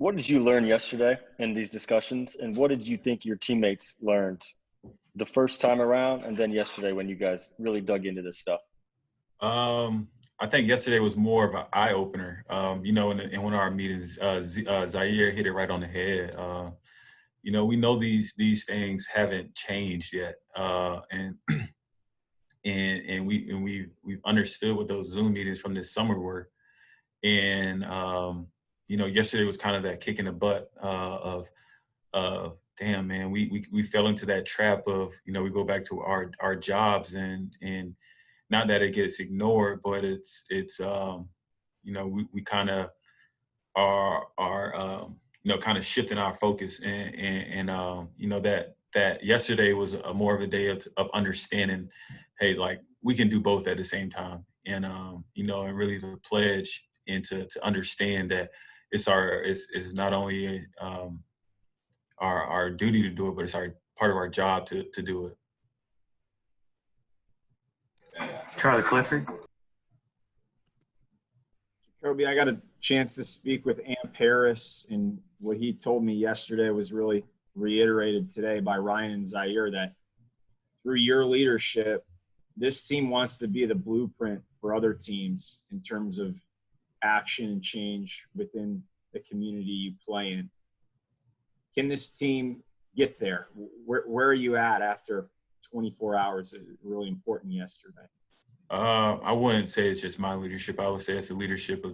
What did you learn yesterday in these discussions, and what did you think your teammates learned the first time around and then yesterday when you guys really dug into this stuff? I think yesterday was more of an eye opener. In one of our meetings, Zaire hit it right on the head. We know these things haven't changed yet, and we've understood what those Zoom meetings from this summer were. And yesterday was kind of that kick in the butt of damn, man, we fell into that trap of, we go back to our jobs, and not that it gets ignored, but we kind of are kind of shifting our focus, and that yesterday was a more of a day of understanding, hey, like, we can do both at the same time, and and really to pledge and to understand that it's not only our duty to do it, but it's part of our job to do it. Charlie Clifford. Jacoby, I got a chance to speak with Amp Harris, and what he told me yesterday was really reiterated today by Ryan and Zaire, that through your leadership, this team wants to be the blueprint for other teams in terms of action and change within the community you play in. Can this team get there? Where are you at after 24 hours? Really important yesterday. I wouldn't say it's just my leadership. I would say it's the leadership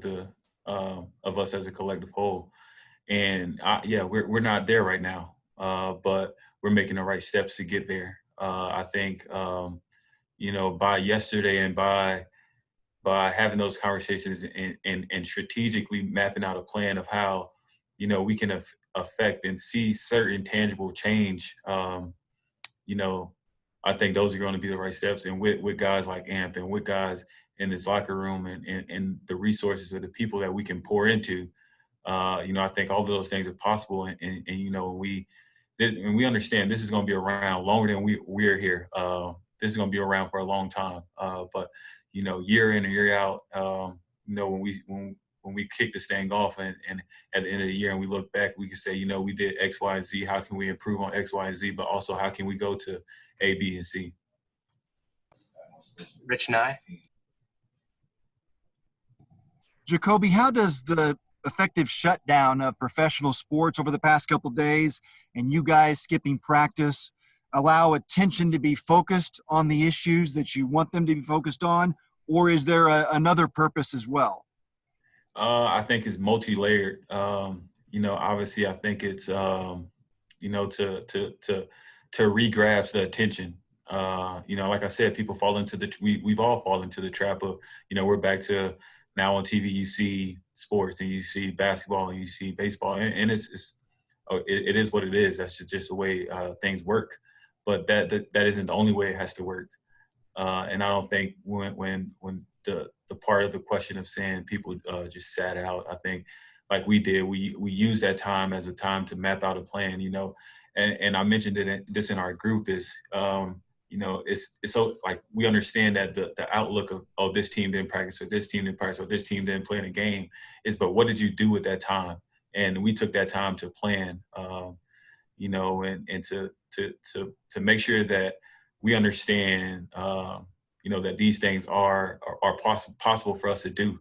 of us as a collective whole. And we're not there right now, but we're making the right steps to get there. I think, by yesterday and by having those conversations and strategically mapping out a plan of how, we can affect and see certain tangible change, I think those are going to be the right steps. And with guys like Amp and with guys in this locker room and the resources or the people that we can pour into, I think all of those things are possible. And we understand this is going to be around longer than we're here. This is going to be around for a long time. But year in and year out, when we kick this thing off and at the end of the year and we look back, we can say, we did X, Y, and Z. How can we improve on X, Y, and Z? But also, how can we go to A, B, and C? Rich Nye. Jacoby, how does the effective shutdown of professional sports over the past couple of days and you guys skipping practice allow attention to be focused on the issues that you want them to be focused on, or is there another purpose as well? I think it's multi-layered. Obviously, I think it's to re-grasp the attention. Like I said, people fall into we've all fallen into the trap of, we're back to now on TV. You see sports and you see basketball and you see baseball, and it is what it is. That's just the way things work. But that isn't the only way it has to work. And I don't think when the part of the question of saying people just sat out, I think like we did, we used that time as a time to map out a plan, and I mentioned this in our group is, it's so like we understand that the outlook of this team didn't practice or this team didn't practice or this team didn't play in a game is, but what did you do with that time? And we took that time to plan, and to make sure that we understand, that these things are possible for us to do.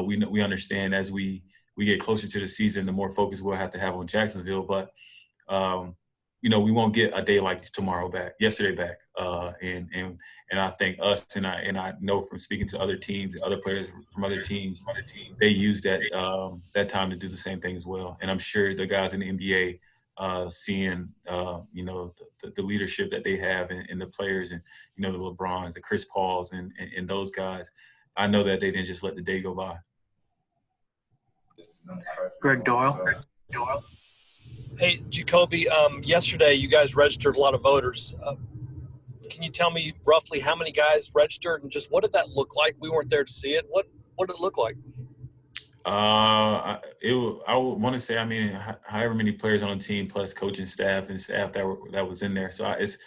We understand as we get closer to the season, the more focus we'll have to have on Jacksonville. But, we won't get a day like yesterday back. And I think us, and I know from speaking to other teams, other players from other teams, they use that time to do the same thing as well. And I'm sure the guys in the NBA, seeing, the leadership that they have and the players and, the LeBrons, the Chris Pauls and those guys, I know that they didn't just let the day go by. Greg Doyle. Hey, Jacoby, yesterday you guys registered a lot of voters. Can you tell me roughly how many guys registered and just what did that look like? We weren't there to see it. What did it look like? I would want to say, however many players on the team plus coaching staff and staff that was in there. So it's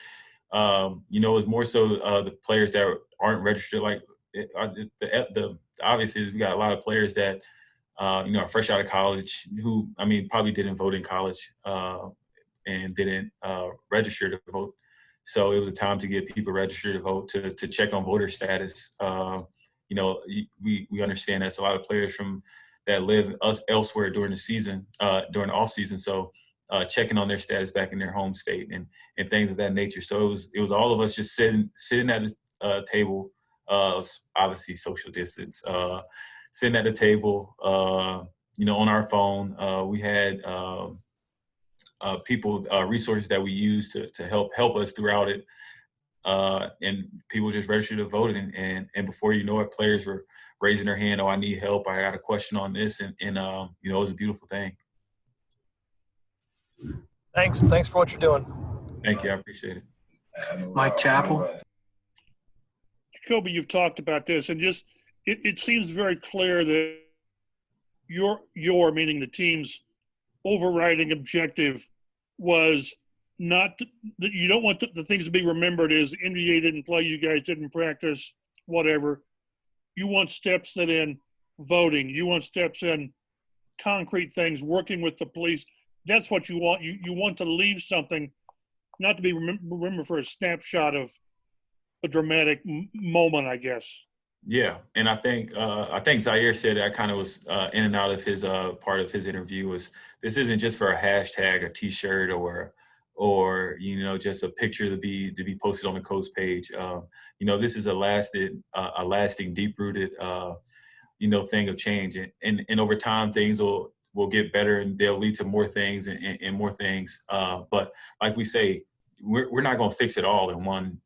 more so the players that aren't registered. Like obviously we got a lot of players that fresh out of college, who, I mean, probably didn't vote in college and didn't register to vote. So it was a time to get people registered to vote, to check on voter status. We understand that's a lot of players that live elsewhere during the season, during the off season. So checking on their status back in their home state and things of that nature. So it was all of us just sitting at a table, obviously social distance, sitting at the table, on our phone. We had people, resources that we used to help us throughout it. And people just registered to vote. And before you know it, players were raising their hand. Oh, I need help. I got a question on this. And it was a beautiful thing. Thanks for what you're doing. Thank you. I appreciate it. Mike Chappell. Jacoby, you've talked about this, and just it seems very clear that your meaning the team's overriding objective was not that you don't want the things to be remembered as NBA didn't play, you guys didn't practice, whatever. You want steps in voting. You want steps in concrete things, working with the police. That's what you want. You want to leave something, not to be remembered for a snapshot of a dramatic moment, I guess. Yeah, and I think Zaire said that kind of was in and out of his part of his interview was this isn't just for a hashtag, a T-shirt, or just a picture to be posted on the Colts page. This is a lasting, deep-rooted thing of change, and over time things will get better and they'll lead to more things and more things. But like we say, we're not going to fix it all in one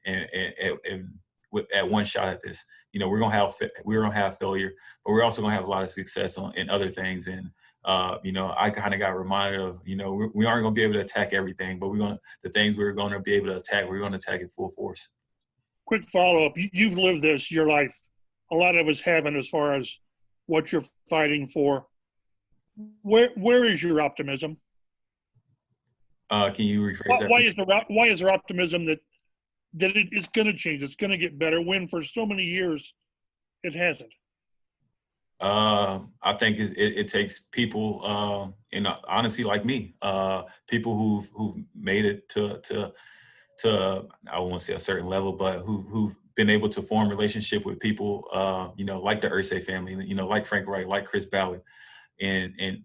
at one shot at this. We're gonna have failure, but we're also gonna have a lot of success in other things. And I kind of got reminded of we aren't gonna be able to attack everything, but the things we're gonna be able to attack, we're gonna attack it full force. Quick follow up: you've lived this your life. A lot of us haven't, as far as what you're fighting for. Where is your optimism? Can you rephrase that? Why is there optimism that it's going to change? It's going to get better. When for so many years it hasn't. I think it takes people, and honestly, like me, people who've made it to I won't say a certain level, but who've been able to form relationship with people, like the Irsay family, like Frank Wright, like Chris Ballard, and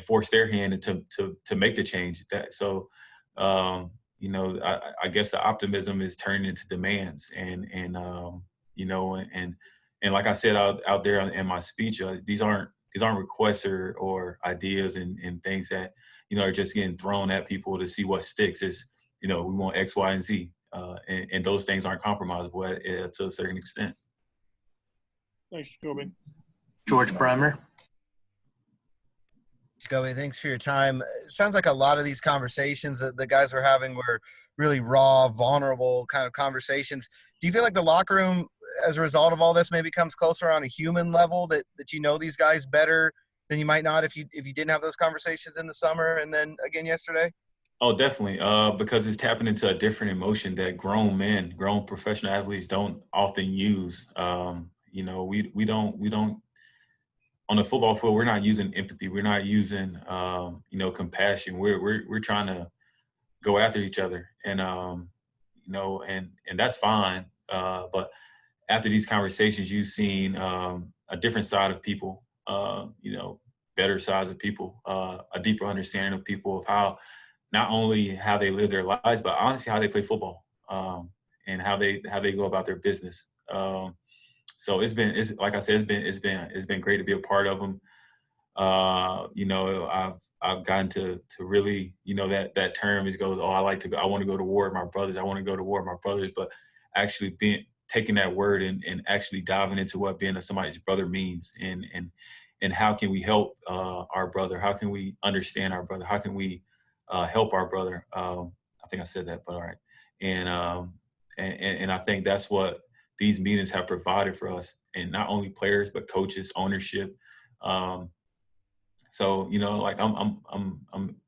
force their hand to make the change. I guess the optimism is turning into demands, and like I said out there in my speech, these aren't requests or ideas and things that are just getting thrown at people to see what sticks. Is we want X, Y, and Z, and those things aren't compromisable to a certain extent. Thanks, Jacoby. George Bremer. Jacoby, thanks for your time. It sounds like a lot of these conversations that the guys were having were really raw, vulnerable kind of conversations. Do you feel like the locker room, as a result of all this, maybe comes closer on a human level, that these guys better than you might not if you didn't have those conversations in the summer and then again yesterday? Oh, definitely, because it's tapping into a different emotion that grown professional athletes don't often use. We don't. On the football field, we're not using empathy. We're not using, compassion. We're trying to go after each other, and that's fine. But after these conversations, you've seen a different side of people, better sides of people, a deeper understanding of people, of how not only how they live their lives, but honestly how they play football, and how they go about their business. So it's been great to be a part of them. I've gotten to really, that term goes, I want to go to war with my brothers. I want to go to war with my brothers, but actually taking that word and actually diving into what being somebody's brother means, and how can we help our brother? How can we understand our brother? How can we help our brother? I think I said that, but all right. And I think that's what these meetings have provided for us, and not only players, but coaches, ownership. I'm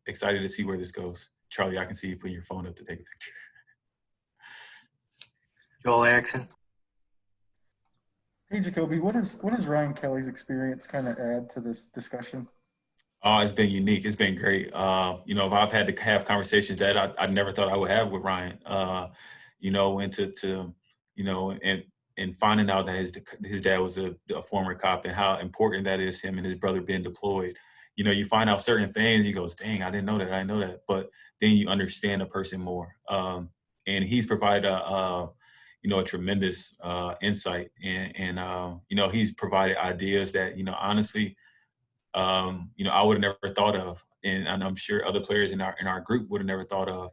excited to see where this goes. Charlie, I can see you putting your phone up to take a picture. Joel Erickson. Hey, Jacoby, what does Ryan Kelly's experience kind of add to this discussion? Oh, it's been unique. It's been great. You know, I've had to have conversations that I never thought I would have with Ryan. You know, and to you know, and finding out that his dad was a former cop and how important that is, him and his brother being deployed. You know, you find out certain things. He goes, "Dang, I didn't know that. I didn't know that." But then you understand a person more. And he's provided you know, a tremendous insight, and you know, he's provided ideas that, you know, honestly, you know, I would have never thought of, and I'm sure other players in our group would have never thought of,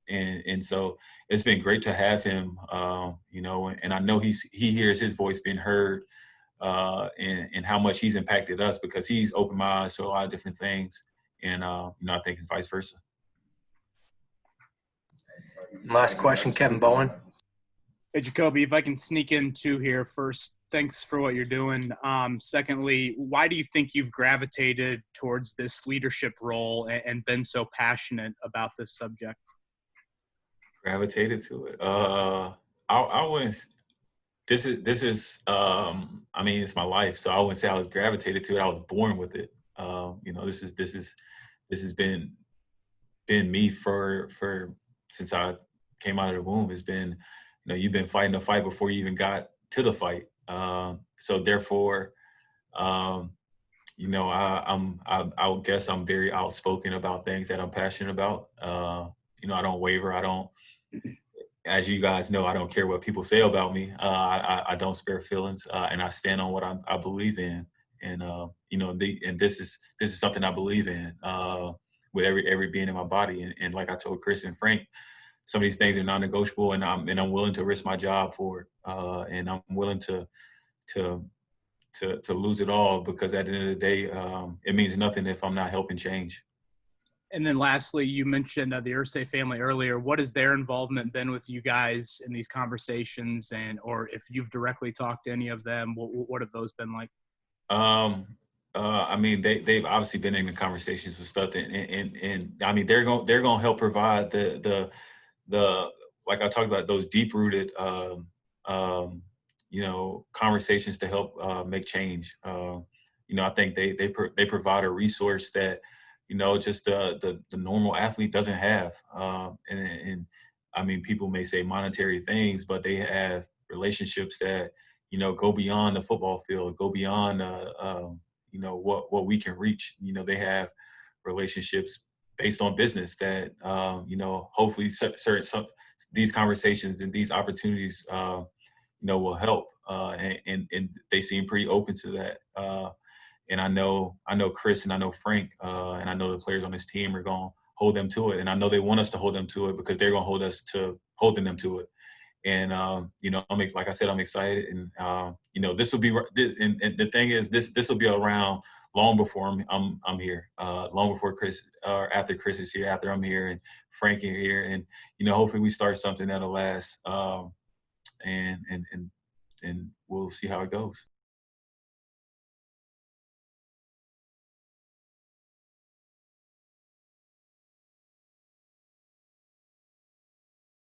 and so it's been great to have him, you know, and I know he hears his voice being heard, and how much he's impacted us because he's opened my eyes to a lot of different things, and you know, I think it's vice versa. Last question, Kevin Bowen. Hey, Jacoby, if I can sneak in two here. First, thanks for what you're doing. Secondly, why do you think you've gravitated towards this leadership role and been so passionate about this subject? Gravitated to it. I wouldn't. This is. I mean, it's my life, so I wouldn't say I was gravitated to it. I was born with it. You know, this has been me for since I came out of the womb. It's been, you know, you've been fighting the fight before you even got to the fight. So therefore, you know, I would guess I'm very outspoken about things that I'm passionate about. You know, I don't waver. I don't, as you guys know, I don't care what people say about me. I don't spare feelings, and I stand on what I believe in. And you know, and this is something I believe in with every being in my body. And like I told Chris and Frank, some of these things are non-negotiable, and I'm willing to risk my job for it, and I'm willing to lose it all, because at the end of the day, it means nothing if I'm not helping change. And then lastly, you mentioned the Irsay family earlier. What has their involvement been with you guys in these conversations, and or if you've directly talked to any of them, what have those been like? I mean, they've obviously been in the conversations with stuff, and I mean, they're gonna help provide the like I talked about, those deep rooted you know, conversations to help make change. You know, I think they provide a resource that, you know, just the normal athlete doesn't have. And I mean, people may say monetary things, but they have relationships that, you know, go beyond the football field, go beyond you know, what we can reach. You know, they have relationships based on business that you know, hopefully some these conversations and these opportunities you know, will help, and they seem pretty open to that. And I know Chris and I know Frank, and I know the players on this team are going to hold them to it, and I know they want us to hold them to it, because they're going to hold us to holding them to it. And you know, like I said, I'm excited, and you know, this will be this, and the thing is, this will be around long before I'm here, long before Chris, or after Chris is here, after I'm here, and Frank is here, and you know, hopefully we start something that'll last, and we'll see how it goes.